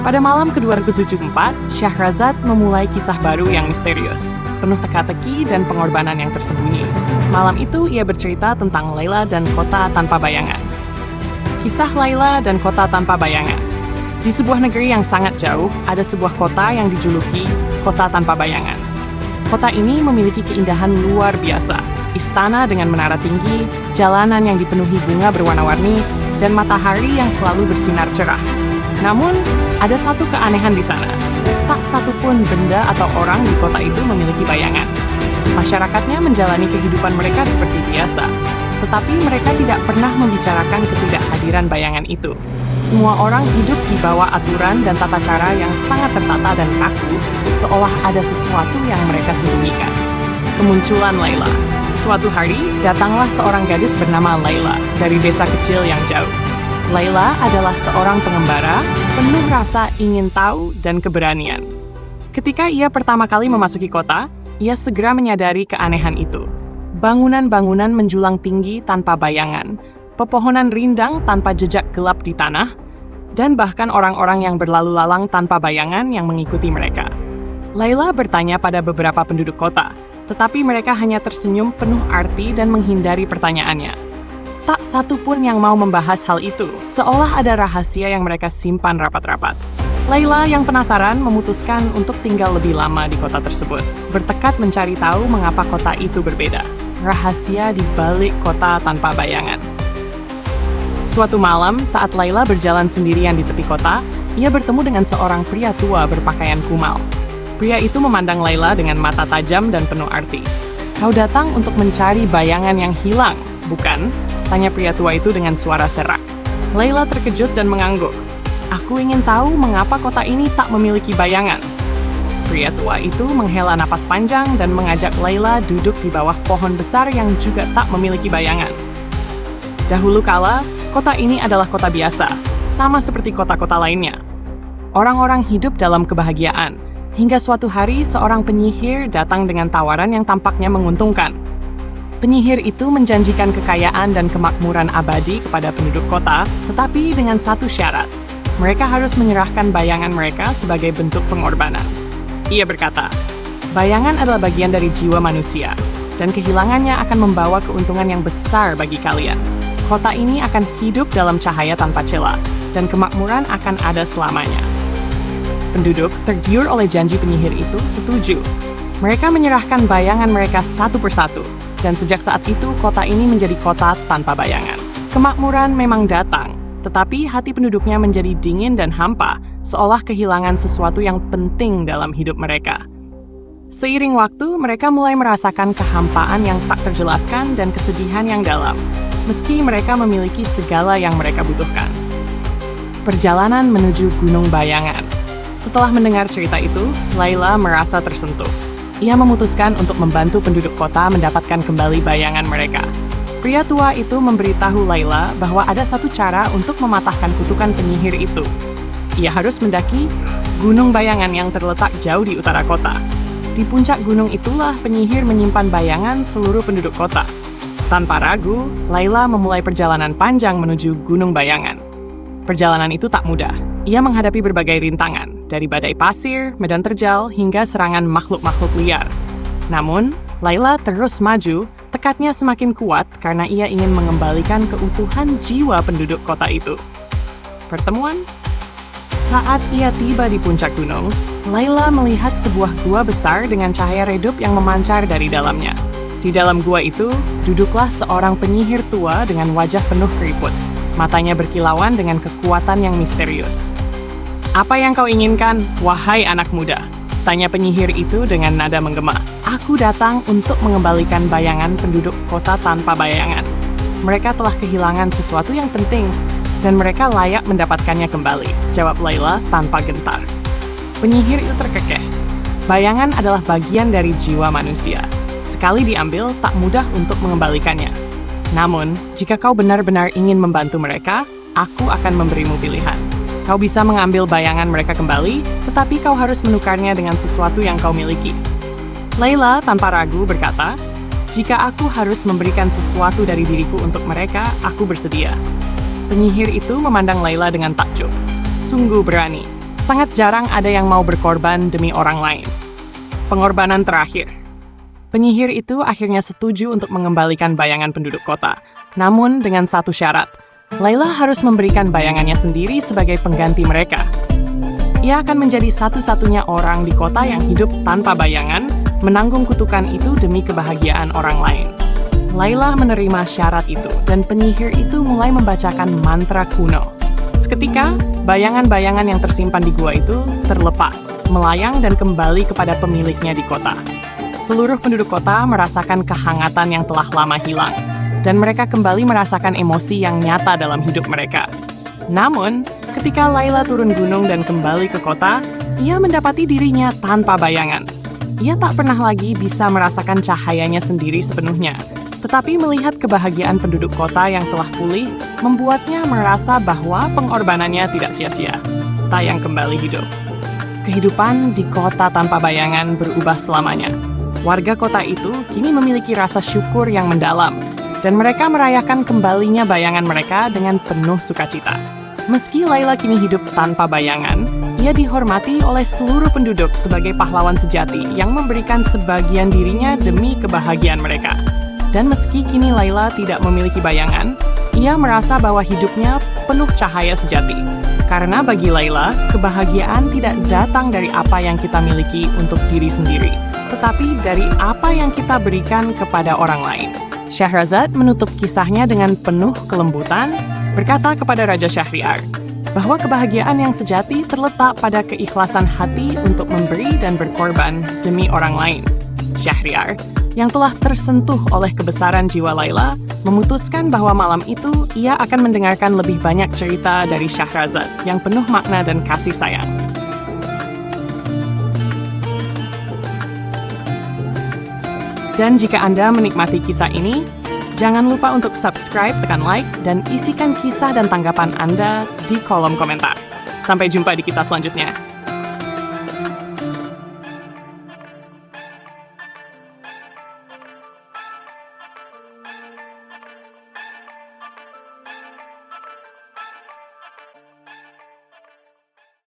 Pada malam ke-274, Syahrazad memulai kisah baru yang misterius, penuh teka-teki dan pengorbanan yang tersembunyi. Malam itu ia bercerita tentang Laila dan kota tanpa bayangan. Kisah Laila dan kota tanpa bayangan. Di sebuah negeri yang sangat jauh, ada sebuah kota yang dijuluki kota tanpa bayangan. Kota ini memiliki keindahan luar biasa. Istana dengan menara tinggi, jalanan yang dipenuhi bunga berwarna-warni, dan matahari yang selalu bersinar cerah. Namun, ada satu keanehan di sana. Tak satu pun benda atau orang di kota itu memiliki bayangan. Masyarakatnya menjalani kehidupan mereka seperti biasa, tetapi mereka tidak pernah membicarakan ketidakhadiran bayangan itu. Semua orang hidup di bawah aturan dan tata cara yang sangat tertata dan kaku, seolah ada sesuatu yang mereka sembunyikan. Kemunculan Laila. Suatu hari, datanglah seorang gadis bernama Laila dari desa kecil yang jauh. Laila adalah seorang pengembara, penuh rasa ingin tahu dan keberanian. Ketika ia pertama kali memasuki kota, ia segera menyadari keanehan itu. Bangunan-bangunan menjulang tinggi tanpa bayangan, pepohonan rindang tanpa jejak gelap di tanah, dan bahkan orang-orang yang berlalu lalang tanpa bayangan yang mengikuti mereka. Laila bertanya pada beberapa penduduk kota, tetapi mereka hanya tersenyum penuh arti dan menghindari pertanyaannya. Tak satu pun yang mau membahas hal itu, seolah ada rahasia yang mereka simpan rapat-rapat. Laila yang penasaran memutuskan untuk tinggal lebih lama di kota tersebut, bertekad mencari tahu mengapa kota itu berbeda. Rahasia di balik kota tanpa bayangan. Suatu malam, saat Laila berjalan sendirian di tepi kota, ia bertemu dengan seorang pria tua berpakaian kumal. Pria itu memandang Laila dengan mata tajam dan penuh arti. "Kau datang untuk mencari bayangan yang hilang, bukan?" Tanya pria tua itu dengan suara serak. Laila terkejut dan mengangguk. "Aku ingin tahu mengapa kota ini tak memiliki bayangan." Pria tua itu menghela napas panjang dan mengajak Laila duduk di bawah pohon besar yang juga tak memiliki bayangan. Dahulu kala, kota ini adalah kota biasa, sama seperti kota-kota lainnya. Orang-orang hidup dalam kebahagiaan, hingga suatu hari seorang penyihir datang dengan tawaran yang tampaknya menguntungkan. Penyihir itu menjanjikan kekayaan dan kemakmuran abadi kepada penduduk kota, tetapi dengan satu syarat. Mereka harus menyerahkan bayangan mereka sebagai bentuk pengorbanan. Ia berkata, "Bayangan adalah bagian dari jiwa manusia, dan kehilangannya akan membawa keuntungan yang besar bagi kalian. Kota ini akan hidup dalam cahaya tanpa celah, dan kemakmuran akan ada selamanya." Penduduk, tergiur oleh janji penyihir itu, setuju. Mereka menyerahkan bayangan mereka satu persatu. Dan sejak saat itu, kota ini menjadi kota tanpa bayangan. Kemakmuran memang datang, tetapi hati penduduknya menjadi dingin dan hampa, seolah kehilangan sesuatu yang penting dalam hidup mereka. Seiring waktu, mereka mulai merasakan kehampaan yang tak terjelaskan dan kesedihan yang dalam, meski mereka memiliki segala yang mereka butuhkan. Perjalanan menuju Gunung Bayangan. Setelah mendengar cerita itu, Laila merasa tersentuh. Ia memutuskan untuk membantu penduduk kota mendapatkan kembali bayangan mereka. Pria tua itu memberitahu Laila bahwa ada satu cara untuk mematahkan kutukan penyihir itu. Ia harus mendaki Gunung Bayangan yang terletak jauh di utara kota. Di puncak gunung itulah penyihir menyimpan bayangan seluruh penduduk kota. Tanpa ragu, Laila memulai perjalanan panjang menuju Gunung Bayangan. Perjalanan itu tak mudah. Ia menghadapi berbagai rintangan, dari badai pasir, medan terjal, hingga serangan makhluk-makhluk liar. Namun, Laila terus maju, tekadnya semakin kuat karena ia ingin mengembalikan keutuhan jiwa penduduk kota itu. Pertemuan. Saat ia tiba di puncak gunung, Laila melihat sebuah gua besar dengan cahaya redup yang memancar dari dalamnya. Di dalam gua itu, duduklah seorang penyihir tua dengan wajah penuh keriput. Matanya berkilauan dengan kekuatan yang misterius. "Apa yang kau inginkan, wahai anak muda?" tanya penyihir itu dengan nada menggema. "Aku datang untuk mengembalikan bayangan penduduk kota tanpa bayangan. Mereka telah kehilangan sesuatu yang penting, dan mereka layak mendapatkannya kembali," jawab Laila tanpa gentar. Penyihir itu terkekeh. Bayangan adalah bagian dari jiwa manusia. Sekali diambil, tak mudah untuk mengembalikannya. Namun, jika kau benar-benar ingin membantu mereka, aku akan memberimu pilihan. Kau bisa mengambil bayangan mereka kembali, tetapi kau harus menukarnya dengan sesuatu yang kau miliki. Laila tanpa ragu berkata, "Jika aku harus memberikan sesuatu dari diriku untuk mereka, aku bersedia." Penyihir itu memandang Laila dengan takjub. Sungguh berani. Sangat jarang ada yang mau berkorban demi orang lain. Pengorbanan terakhir. Penyihir itu akhirnya setuju untuk mengembalikan bayangan penduduk kota. Namun dengan satu syarat, Layla harus memberikan bayangannya sendiri sebagai pengganti mereka. Ia akan menjadi satu-satunya orang di kota yang hidup tanpa bayangan, menanggung kutukan itu demi kebahagiaan orang lain. Layla menerima syarat itu, dan penyihir itu mulai membacakan mantra kuno. Seketika, bayangan-bayangan yang tersimpan di gua itu terlepas, melayang dan kembali kepada pemiliknya di kota. Seluruh penduduk kota merasakan kehangatan yang telah lama hilang, dan mereka kembali merasakan emosi yang nyata dalam hidup mereka. Namun, ketika Layla turun gunung dan kembali ke kota, ia mendapati dirinya tanpa bayangan. Ia tak pernah lagi bisa merasakan cahayanya sendiri sepenuhnya, tetapi melihat kebahagiaan penduduk kota yang telah pulih, membuatnya merasa bahwa pengorbanannya tidak sia-sia. Tayang kembali hidup. Kehidupan di kota tanpa bayangan berubah selamanya. Warga kota itu kini memiliki rasa syukur yang mendalam, dan mereka merayakan kembalinya bayangan mereka dengan penuh sukacita. Meski Layla kini hidup tanpa bayangan, ia dihormati oleh seluruh penduduk sebagai pahlawan sejati yang memberikan sebagian dirinya demi kebahagiaan mereka. Dan meski kini Layla tidak memiliki bayangan, ia merasa bahwa hidupnya penuh cahaya sejati. Karena bagi Layla, kebahagiaan tidak datang dari apa yang kita miliki untuk diri sendiri, tetapi dari apa yang kita berikan kepada orang lain. Syahrazad menutup kisahnya dengan penuh kelembutan, berkata kepada Raja Syahriar bahwa kebahagiaan yang sejati terletak pada keikhlasan hati untuk memberi dan berkorban demi orang lain. Syahriar, yang telah tersentuh oleh kebesaran jiwa Layla, memutuskan bahwa malam itu ia akan mendengarkan lebih banyak cerita dari Syahrazad yang penuh makna dan kasih sayang. Dan jika Anda menikmati kisah ini, jangan lupa untuk subscribe, tekan like, dan isikan kisah dan tanggapan Anda di kolom komentar. Sampai jumpa di kisah selanjutnya.